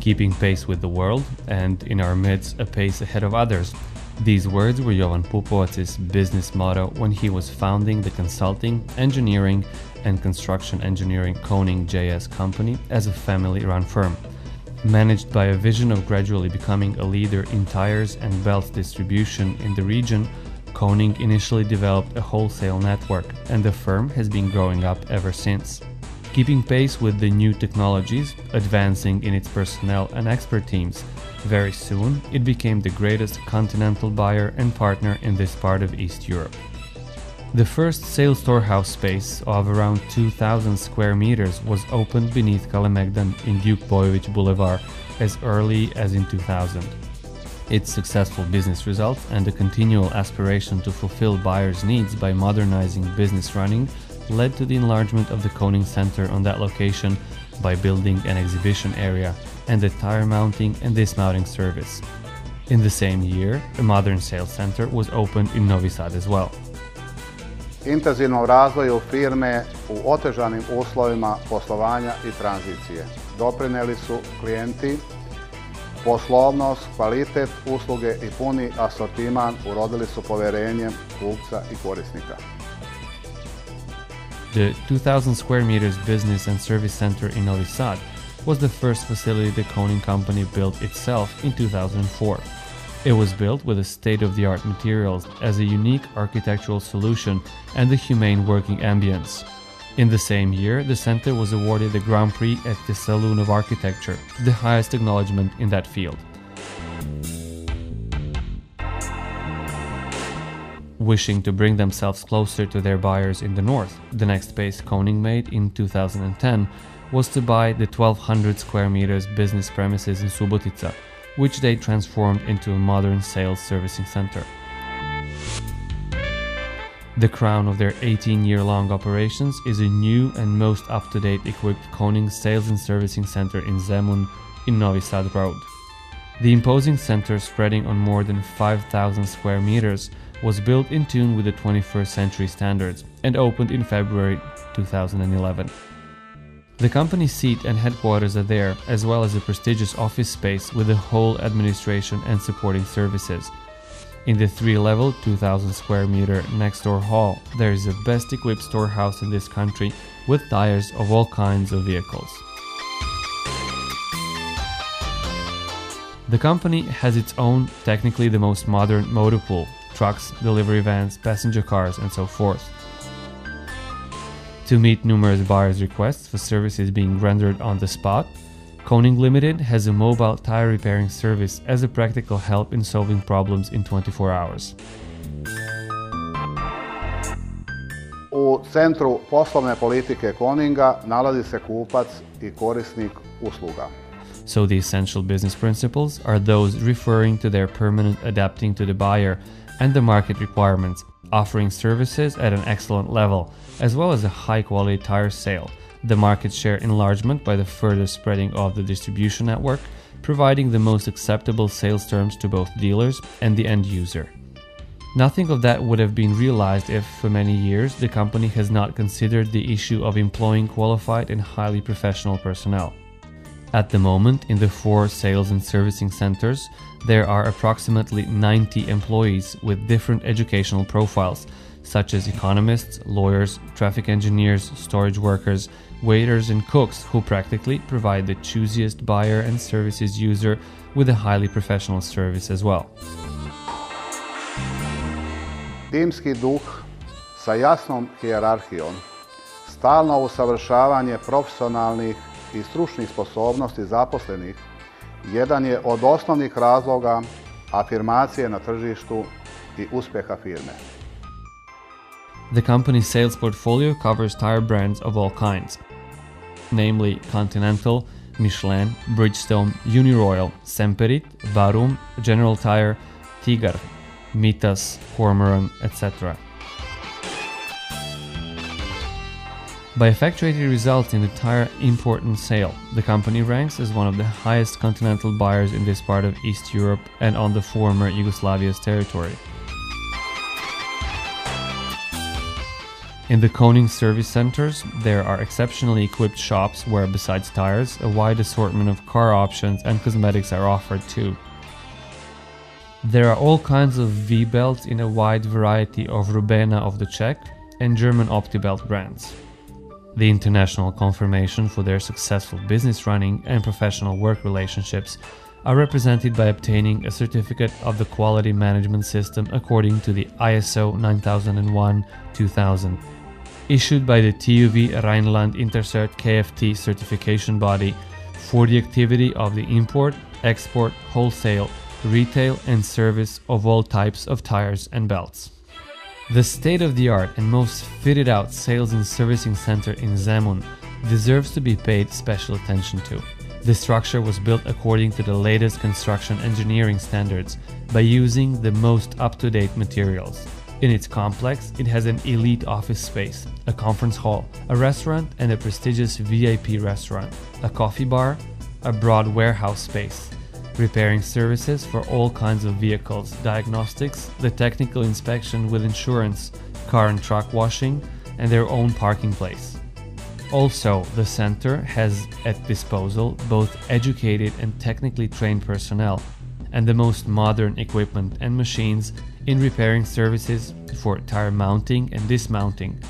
Keeping pace with the world, and in our midst a pace ahead of others. These words were Jovan Pupovac's business motto when he was founding the consulting, engineering and construction engineering Koning JS company as a family-run firm. Managed by a vision of gradually becoming a leader in tires and belts distribution in the region, Koning initially developed a wholesale network, and the firm has been growing up ever since. Keeping pace with the new technologies, advancing in its personnel and expert teams, very soon it became the greatest continental buyer and partner in this part of East Europe. The first sales storehouse space of around 2,000 square meters was opened beneath Kalemegdan in Duke Bojović Boulevard as early as in 2000. Its successful business results and the continual aspiration to fulfill buyers' needs by modernizing business running led to the enlargement of the Koning Center on that location by building an exhibition area and a tire mounting and dismounting service. In the same year, a modern sales center was opened in Novi Sad as well. Intenzivnom razvoju firme u otežanim uslovima poslovanja i tranzicije doprinijeli su klijenti, poslovnost, kvalitet usluge i puni asortiman urodili su povjerenjem kupca i korisnika. The 2,000 square meters business and service center in Novi Sad was the first facility the Koning company built itself in 2004. It was built with a state-of-the-art materials as a unique architectural solution and a humane working ambience. In the same year, the center was awarded the Grand Prix at the Saloon of Architecture, the highest acknowledgement in that field. Wishing to bring themselves closer to their buyers in the north, the next space Koning made in 2010 was to buy the 1,200 square meters business premises in Subotica, which they transformed into a modern sales servicing center. The crown of their 18-year-long operations is a new and most up-to-date equipped Koning Sales and Servicing Center in Zemun in Novi Sad Road. The imposing center, spreading on more than 5,000 square meters, was built in tune with the 21st century standards and opened in February 2011. The company's seat and headquarters are there, as well as a prestigious office space with a whole administration and supporting services. In the 3-level, 2,000 square meter next-door hall, there is the best equipped storehouse in this country with tires of all kinds of vehicles. The company has its own, technically the most modern motor pool, trucks, delivery vans, passenger cars and so forth. To meet numerous buyers' requests for services being rendered on the spot, Koning Limited has a mobile tire repairing service as a practical help in solving problems in 24 hours. U centru poslovne politike Koninga nalazi se kupac i korisnik usluga. So the essential business principles are those referring to their permanent adapting to the buyer and the market requirements, offering services at an excellent level, as well as a high-quality tire sale, the market share enlargement by the further spreading of the distribution network, providing the most acceptable sales terms to both dealers and the end user. Nothing of that would have been realized if, for many years, the company has not considered the issue of employing qualified and highly professional personnel. At the moment, in the 4 sales and servicing centers, there are approximately 90 employees with different educational profiles, such as economists, lawyers, traffic engineers, storage workers, waiters and cooks who practically provide the choosiest buyer and services user with a highly professional service as well. Timski duh sa jasnom hijerarhijom, stalno usavršavanje profesionalnih i stručnih sposobnosti zaposlenih jedan je od osnovnih razloga afirmacije na tržištu i uspjeha firme. The company's sales portfolio covers tire brands of all kinds, namely Continental, Michelin, Bridgestone, Uniroyal, Semperit, Varum, General Tire, Tigar, Mitas, Cormoran, etc. By effectuating results in the tire import and sale, the company ranks as one of the highest continental buyers in this part of East Europe and on the former Yugoslavia's territory. In the Koning service centers, there are exceptionally equipped shops where, besides tires, a wide assortment of car options and cosmetics are offered too. There are all kinds of V-belts in a wide variety of Rubena of the Czech and German OptiBelt brands. The international confirmation for their successful business running and professional work relationships are represented by obtaining a certificate of the quality management system according to the ISO 9001-2000, issued by the TÜV Rheinland Intercert KFT certification body for the activity of the import, export, wholesale, retail and service of all types of tires and belts. The state-of-the-art and most fitted-out sales and servicing center in Zemun deserves to be paid special attention to. The structure was built according to the latest construction engineering standards by using the most up-to-date materials. In its complex, it has an elite office space, a conference hall, a restaurant and a prestigious VIP restaurant, a coffee bar, a broad warehouse space, repairing services for all kinds of vehicles, diagnostics, the technical inspection with insurance, car and truck washing, and their own parking place. Also, the center has at disposal both educated and technically trained personnel and the most modern equipment and machines in repairing services for tire mounting and dismounting,